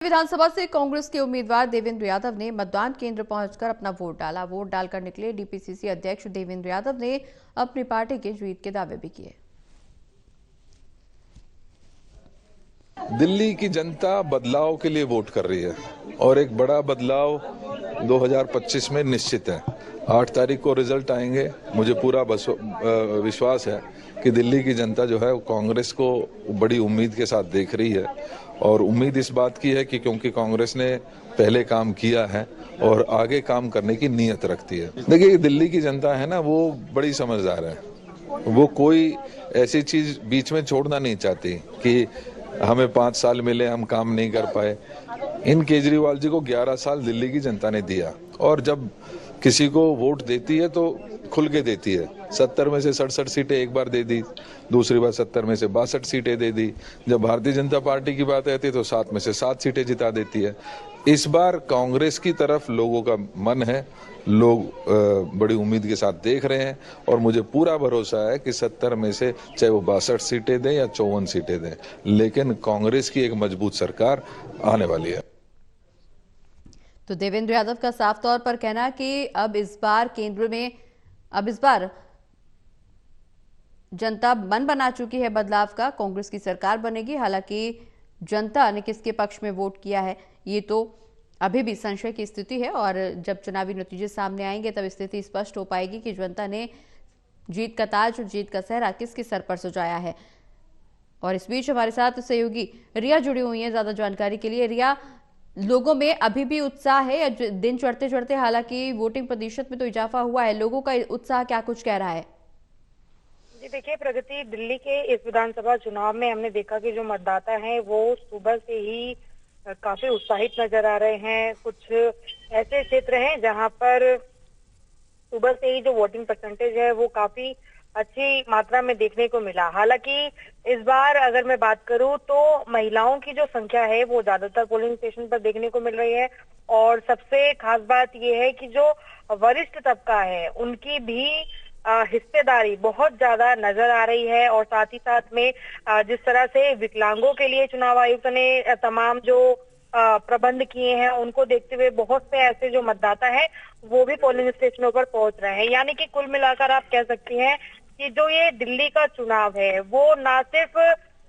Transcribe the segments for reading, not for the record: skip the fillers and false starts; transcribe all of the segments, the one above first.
विधानसभा से कांग्रेस के उम्मीदवार देवेंद्र यादव ने मतदान केंद्र पहुंचकर अपना वोट डाला। वोट डालकर निकले डीपीसीसी अध्यक्ष देवेंद्र यादव ने अपनी पार्टी की जीत के दावे भी किए। दिल्ली की जनता बदलाव के लिए वोट कर रही है और एक बड़ा बदलाव 2025 में निश्चित है। 8 तारीख को रिजल्ट आएंगे। मुझे पूरा विश्वास है कि दिल्ली की जनता जो है कांग्रेस को बड़ी उम्मीद के साथ देख रही है और उम्मीद इस बात की है कि क्योंकि कांग्रेस ने पहले काम किया है और आगे काम करने की नीयत रखती है। देखिए, दिल्ली की जनता है ना, वो बड़ी समझदार है। वो कोई ऐसी चीज बीच में छोड़ना नहीं चाहती कि हमें 5 साल मिले, हम काम नहीं कर पाए। इन केजरीवाल जी को 11 साल दिल्ली की जनता ने दिया और जब किसी को वोट देती है तो खुल के देती है। 70 में से 67 सीटें एक बार दे दी, दूसरी बार 70 में से 62 सीटें दे दी। जब भारतीय जनता पार्टी की बात आती है तो 7 में से 7 सीटें जिता देती है। इस बार कांग्रेस की तरफ लोगों का मन है, लोग बड़ी उम्मीद के साथ देख रहे हैं और मुझे पूरा भरोसा है कि 70 में से चाहे वो 62 सीटें दें या 54 सीटें दें, लेकिन कांग्रेस की एक मजबूत सरकार आने वाली है। तो देवेंद्र यादव का साफ तौर पर कहना है कि अब इस बार जनता मन बना चुकी है बदलाव का, कांग्रेस की सरकार बनेगी। हालांकि जनता ने किसके पक्ष में वोट किया है ये तो अभी भी संशय की स्थिति है और जब चुनावी नतीजे सामने आएंगे तब स्थिति स्पष्ट हो पाएगी कि जनता ने जीत का ताज और जीत का सेहरा किसके सर पर सजाया है। और इस बीच हमारे साथ सहयोगी रिया जुड़ी हुई है ज्यादा जानकारी के लिए। रिया, लोगों में अभी भी उत्साह है या दिन चढ़ते चढ़ते, हालांकि वोटिंग प्रतिशत में तो इजाफा हुआ है, लोगों का उत्साह क्या कुछ कह रहा है? जी देखिए प्रगति, दिल्ली के इस विधानसभा चुनाव में हमने देखा कि जो मतदाता हैं वो सुबह से ही काफी उत्साहित नजर आ रहे हैं। कुछ ऐसे क्षेत्र हैं जहां पर सुबह से ही जो वोटिंग परसेंटेज है वो काफी अच्छी मात्रा में देखने को मिला। हालांकि इस बार अगर मैं बात करूं तो महिलाओं की जो संख्या है वो ज्यादातर पोलिंग स्टेशन पर देखने को मिल रही है और सबसे खास बात यह है कि जो वरिष्ठ तबका है उनकी भी हिस्सेदारी बहुत ज्यादा नजर आ रही है। और साथ ही साथ में जिस तरह से विकलांगों के लिए चुनाव आयुक्त ने तमाम जो प्रबंध किए हैं उनको देखते हुए बहुत से ऐसे जो मतदाता हैं वो भी पोलिंग स्टेशनों पर पहुंच रहे हैं। यानी कि कुल मिलाकर आप कह सकती हैं कि जो ये दिल्ली का चुनाव है वो ना सिर्फ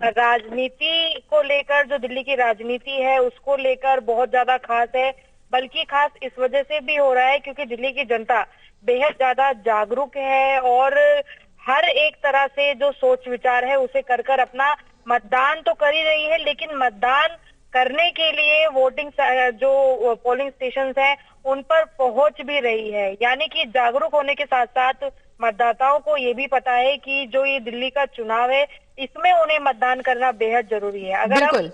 राजनीति को लेकर, जो दिल्ली की राजनीति है उसको लेकर बहुत ज्यादा खास है, बल्कि खास इस वजह से भी हो रहा है क्योंकि दिल्ली की जनता बेहद ज्यादा जागरूक है और हर एक तरह से जो सोच विचार है उसे कर कर अपना मतदान तो कर ही रही है, लेकिन मतदान करने के लिए वोटिंग जो पोलिंग स्टेशंस हैं उन पर पहुंच भी रही है। यानी कि जागरूक होने के साथ साथ मतदाताओं को ये भी पता है कि जो ये दिल्ली का चुनाव है इसमें उन्हें मतदान करना बेहद जरूरी है। अगर हम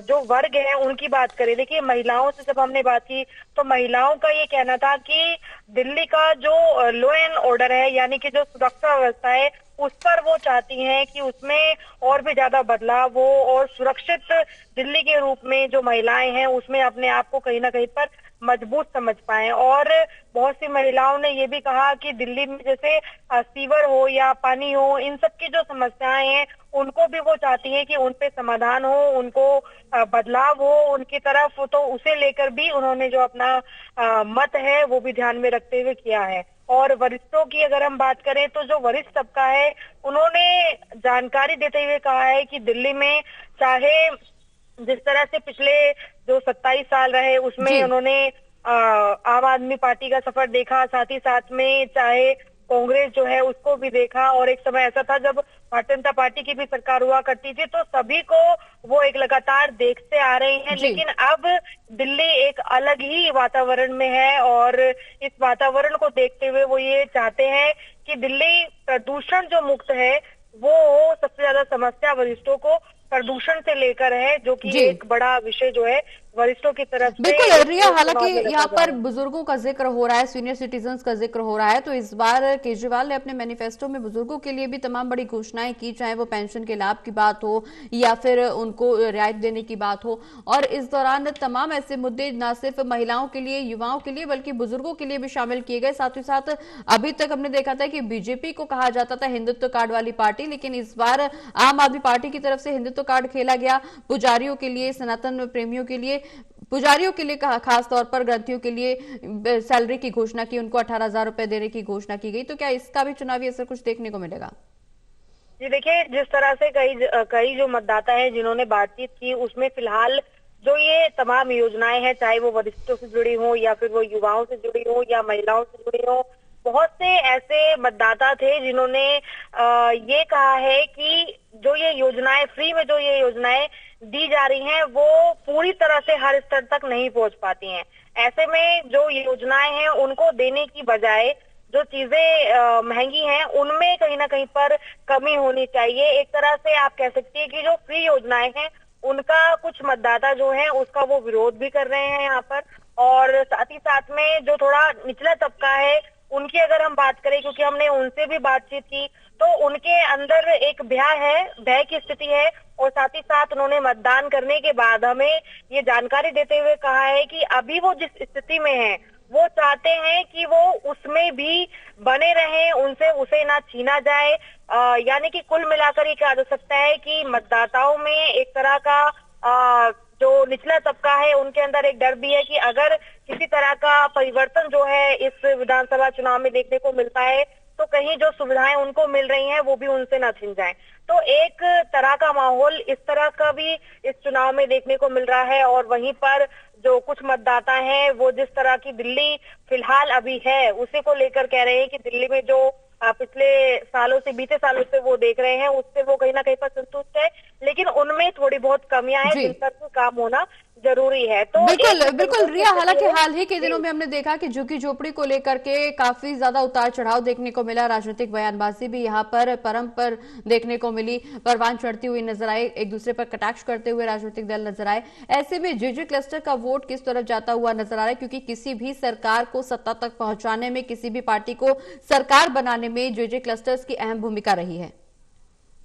जो वर्ग है उनकी बात करें, देखिए महिलाओं से जब हमने बात की तो महिलाओं का ये कहना था कि दिल्ली का जो लॉ एंड ऑर्डर है यानी कि जो सुरक्षा व्यवस्था है उस पर वो चाहती हैं कि उसमें और भी ज्यादा बदलाव हो और सुरक्षित दिल्ली के रूप में जो महिलाएं हैं उसमें अपने आप को कहीं ना कहीं पर मजबूत समझ पाएं। और बहुत सी महिलाओं ने ये भी कहा कि दिल्ली में जैसे सीवर हो या पानी हो, इन सब की जो समस्याएं हैं उनको भी वो चाहती हैं कि उन पे समाधान हो, उनको बदलाव हो उनकी तरफ, तो उसे लेकर भी उन्होंने जो अपना मत है वो भी ध्यान में रखते हुए किया है। और वरिष्ठों की अगर हम बात करें तो जो वरिष्ठ तबका है उन्होंने जानकारी देते हुए कहा है कि दिल्ली में चाहे जिस तरह से पिछले जो 27 साल रहे उसमें उन्होंने आम आदमी पार्टी का सफर देखा, साथ ही साथ में चाहे कांग्रेस जो है उसको भी देखा और एक समय ऐसा था जब भारतीय जनता पार्टी की भी सरकार हुआ करती थी, तो सभी को वो एक लगातार देखते आ रहे हैं। लेकिन अब दिल्ली एक अलग ही वातावरण में है और इस वातावरण को देखते हुए वो ये चाहते हैं कि दिल्ली प्रदूषण जो मुक्त है वो सबसे ज्यादा समस्या वरिष्ठों को प्रदूषण से लेकर है, जो कि एक बड़ा विषय जो है वरिष्ठों की तरफ से। बिल्कुल रिया, हालांकि यहाँ पर बुजुर्गों का जिक्र हो रहा है, सीनियर सिटीजन्स का जिक्र हो रहा है, तो इस बार केजरीवाल ने अपने मैनिफेस्टो में बुजुर्गों के लिए भी तमाम बड़ी घोषणाएं की, चाहे वो पेंशन के लाभ की बात हो या फिर उनको रियायत देने की बात हो। और इस दौरान तमाम ऐसे मुद्दे न सिर्फ महिलाओं के लिए, युवाओं के लिए, बल्कि बुजुर्गों के लिए भी शामिल किए गए। साथ ही साथ अभी तक हमने देखा था कि बीजेपी को कहा जाता था हिंदुत्व कार्ड वाली पार्टी, लेकिन इस बार आम आदमी पार्टी की तरफ से हिंदुत्व कार्ड खेला गया। पुजारियों के लिए, सनातन प्रेमियों के लिए, पुजारियों के लिए खास तौर पर ग्रंथियों के लिए सैलरी की घोषणा की, उनको 18,000 रुपए देने की घोषणा की गई। तो क्या इसका भी चुनावी असर कुछ देखने को मिलेगा? जी देखिए, जिस तरह से कई जो मतदाता हैं जिन्होंने बातचीत की, उसमें फिलहाल जो ये तमाम योजनाएं हैं, चाहे वो वरिष्ठों से जुड़ी हो या फिर वो युवाओं से जुड़ी हो या महिलाओं से जुड़ी हो, बहुत से ऐसे मतदाता थे जिन्होंने ये कहा है कि जो ये योजनाएं, फ्री में जो ये योजनाएं दी जा रही हैं, वो पूरी तरह से हर स्तर तक नहीं पहुंच पाती हैं। ऐसे में जो योजनाएं हैं उनको देने की बजाय जो चीजें महंगी हैं उनमें कहीं ना कहीं पर कमी होनी चाहिए। एक तरह से आप कह सकती है कि जो फ्री योजनाएं हैं उनका कुछ मतदाता जो है उसका वो विरोध भी कर रहे हैं यहाँ पर। और साथ ही साथ में जो थोड़ा निचला तबका है उनकी अगर हम बात करें, क्योंकि हमने उनसे भी बातचीत की, तो उनके अंदर एक भय की स्थिति है। और साथ ही साथ उन्होंने मतदान करने के बाद हमें ये जानकारी देते हुए कहा है कि अभी वो जिस स्थिति में है वो चाहते हैं कि वो उसमें भी बने रहें, उनसे उसे ना छीना जाए। यानी कि कुल मिलाकर ये कहा जा सकता है कि मतदाताओं में एक तरह का जो निचला तबका है उनके अंदर एक डर भी है कि अगर किसी तरह का परिवर्तन जो है इस विधानसभा चुनाव में देखने को मिलता है तो कहीं जो सुविधाएं उनको मिल रही हैं वो भी उनसे न छिन जाएं। तो एक तरह का माहौल इस तरह का भी इस चुनाव में देखने को मिल रहा है। और वहीं पर जो कुछ मतदाता हैं वो जिस तरह की दिल्ली फिलहाल अभी है उसी को लेकर कह रहे हैं कि दिल्ली में जो पिछले सालों से, बीते सालों से वो देख रहे हैं उससे वो कहीं ना कहीं पर संतुष्ट है, लेकिन उनमें थोड़ी बहुत कमियां हैं जिन पर काम होना जरूरी है। तो बिल्कुल रिया, हालांकि हाल ही के दिनों में हमने देखा कि झुग्गी झोपड़ी को लेकर के काफी ज्यादा उतार चढ़ाव देखने को मिला। राजनीतिक बयानबाजी भी यहाँ पर परम पर देखने को मिली, परवान चढ़ती हुई नजर आए, एक दूसरे पर कटाक्ष करते हुए राजनीतिक दल नजर आए। ऐसे में जेजे क्लस्टर का वोट किस तरफ जाता हुआ नजर आ रहा है, क्योंकि किसी भी सरकार को सत्ता तक पहुंचाने में, किसी भी पार्टी को सरकार बनाने में जेजे क्लस्टर्स की अहम भूमिका रही है।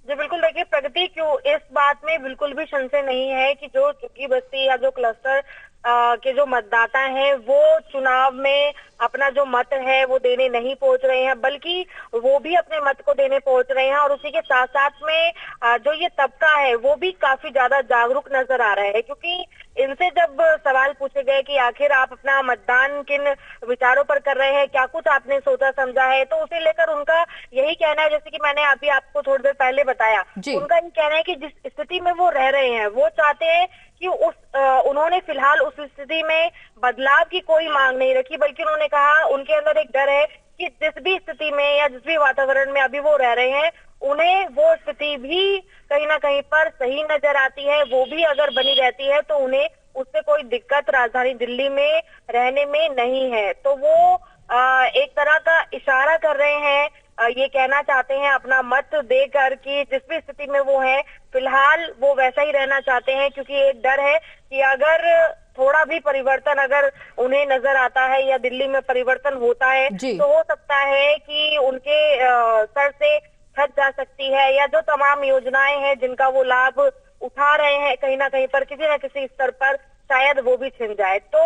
जी बिल्कुल, देखिए प्रगति क्यों, इस बात में बिल्कुल भी संशय नहीं है कि जो झुग्गी बस्ती या जो क्लस्टर के जो मतदाता हैं वो चुनाव में अपना जो मत है वो देने नहीं पहुंच रहे हैं, बल्कि वो भी अपने मत को देने पहुंच रहे हैं। और उसी के साथ साथ में जो ये तबका है वो भी काफी ज्यादा जागरूक नजर आ रहा है, क्योंकि इनसे जब सवाल पूछे गए कि आखिर आप अपना मतदान किन विचारों पर कर रहे हैं, क्या कुछ आपने सोचा समझा है, तो उसे लेकर उनका यही कहना है, जैसे कि मैंने अभी आपको थोड़ी देर पहले बताया, उनका ये कहना है कि जिस स्थिति में वो रह रहे हैं वो चाहते हैं कि उन्होंने फिलहाल उस स्थिति में बदलाव की कोई मांग नहीं रखी, बल्कि उन्होंने कहा उनके अंदर एक डर है कि जिस भी स्थिति में या जिस भी वातावरण में अभी वो रह रहे हैं उन्हें वो स्थिति भी कहीं ना कहीं पर सही नजर आती है। वो भी अगर बनी रहती है तो उन्हें उससे कोई दिक्कत राजधानी दिल्ली में रहने में नहीं है। तो वो एक तरह का इशारा कर रहे हैं, ये कहना चाहते हैं अपना मत देकर कि जिस भी स्थिति में वो है फिलहाल वो वैसा ही रहना चाहते हैं, क्योंकि एक डर है कि अगर थोड़ा भी परिवर्तन अगर उन्हें नजर आता है या दिल्ली में परिवर्तन होता है तो हो सकता है कि उनके सर से छत जा सकती है, या जो तमाम योजनाएं हैं जिनका वो लाभ उठा रहे हैं कहीं ना कहीं पर किसी न किसी स्तर पर शायद वो भी छिन जाए। तो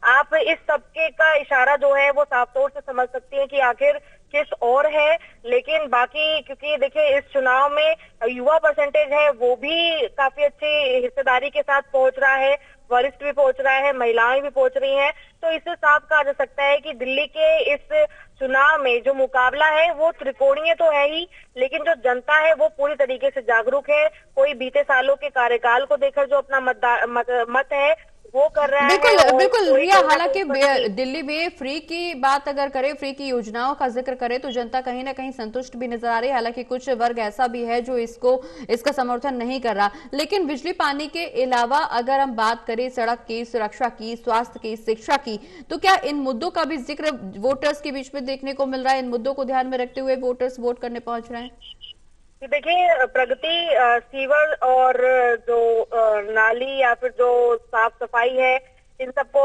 आप इस तबके का इशारा जो है वो साफ तौर से समझ सकती हैं कि आखिर किस और है। लेकिन बाकी, क्योंकि देखिए इस चुनाव में युवा परसेंटेज है वो भी काफी अच्छी हिस्सेदारी के साथ पहुंच रहा है, वरिष्ठ भी पहुंच रहा है, महिलाएं भी पहुंच रही हैं, तो इससे साफ कहा जा सकता है कि दिल्ली के इस चुनाव में जो मुकाबला है वो त्रिकोणीय तो है ही, लेकिन जो जनता है वो पूरी तरीके से जागरूक है। कोई बीते सालों के कार्यकाल को देखकर जो अपना मत है वो कर रहा है। बिल्कुल रिया, हालांकि दिल्ली में फ्री की बात अगर करें, फ्री की योजनाओं का जिक्र करें तो जनता कहीं ना कहीं संतुष्ट भी नजर आ रही है। हालांकि कुछ वर्ग ऐसा भी है जो इसका समर्थन नहीं कर रहा, लेकिन बिजली पानी के अलावा अगर हम बात करें सड़क की, सुरक्षा की, स्वास्थ्य की, शिक्षा की, तो क्या इन मुद्दों का भी जिक्र वोटर्स के बीच में देखने को मिल रहा है? इन मुद्दों को ध्यान में रखते हुए वोटर्स वोट करने पहुंच रहे हैं? कि देखिए प्रगति सीवर और जो नाली या फिर जो साफ सफाई है इन सबको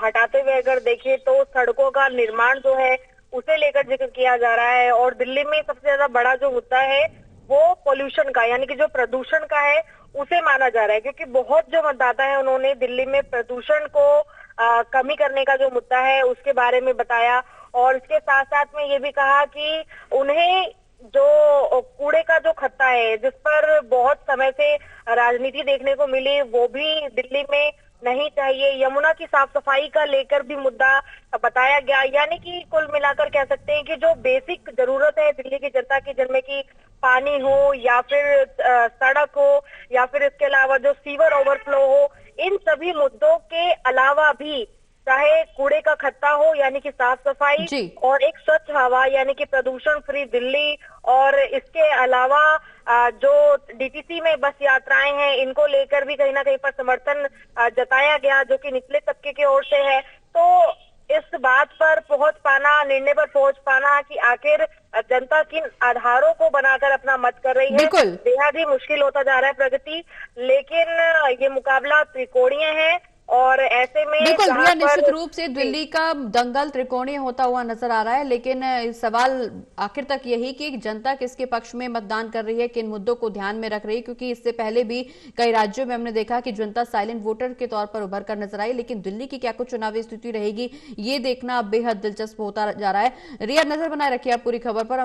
हटाते हुए अगर देखें तो सड़कों का निर्माण जो है उसे लेकर जिक्र किया जा रहा है। और दिल्ली में सबसे ज्यादा बड़ा जो मुद्दा है वो पोल्यूशन का यानी कि जो प्रदूषण का है उसे माना जा रहा है, क्योंकि बहुत जो मतदाता है उन्होंने दिल्ली में प्रदूषण को कमी करने का जो मुद्दा है उसके बारे में बताया। और इसके साथ साथ में ये भी कहा कि उन्हें जो कूड़े का जो खत्ता है जिस पर बहुत समय से राजनीति देखने को मिली वो भी दिल्ली में नहीं चाहिए। यमुना की साफ सफाई का लेकर भी मुद्दा बताया गया, यानी कि कुल मिलाकर कह सकते हैं कि जो बेसिक जरूरत है दिल्ली की जनता की, जिनमें कि पानी हो या फिर सड़क हो या फिर इसके अलावा जो सीवर ओवरफ्लो हो, इन सभी मुद्दों के अलावा भी चाहे कूड़े का खत्ता हो यानी कि साफ सफाई और एक स्वच्छ हवा यानी कि प्रदूषण फ्री दिल्ली, और इसके अलावा जो डीटीसी में बस यात्राएं हैं इनको लेकर भी कहीं ना कहीं पर समर्थन जताया गया, जो कि निचले तबके की ओर से है। तो इस बात पर पहुंच पाना, निर्णय पर पहुंच पाना कि आखिर जनता किन आधारों को बनाकर अपना मत कर रही है, बेहद ही मुश्किल होता जा रहा है प्रगति। लेकिन ये मुकाबला त्रिकोणीय है और ऐसे में बिल्कुल रिया, निश्चित रूप से दिल्ली का दंगल त्रिकोणीय होता हुआ नजर आ रहा है। लेकिन सवाल आखिर तक यही कि जनता किसके पक्ष में मतदान कर रही है, किन मुद्दों को ध्यान में रख रही है, क्योंकि इससे पहले भी कई राज्यों में हमने देखा कि जनता साइलेंट वोटर के तौर पर उभर कर नजर आई। लेकिन दिल्ली की क्या कुछ चुनावी स्थिति रहेगी ये देखना बेहद दिलचस्प होता जा रहा है। रिया, नजर बनाए रखिए आप पूरी खबर पर।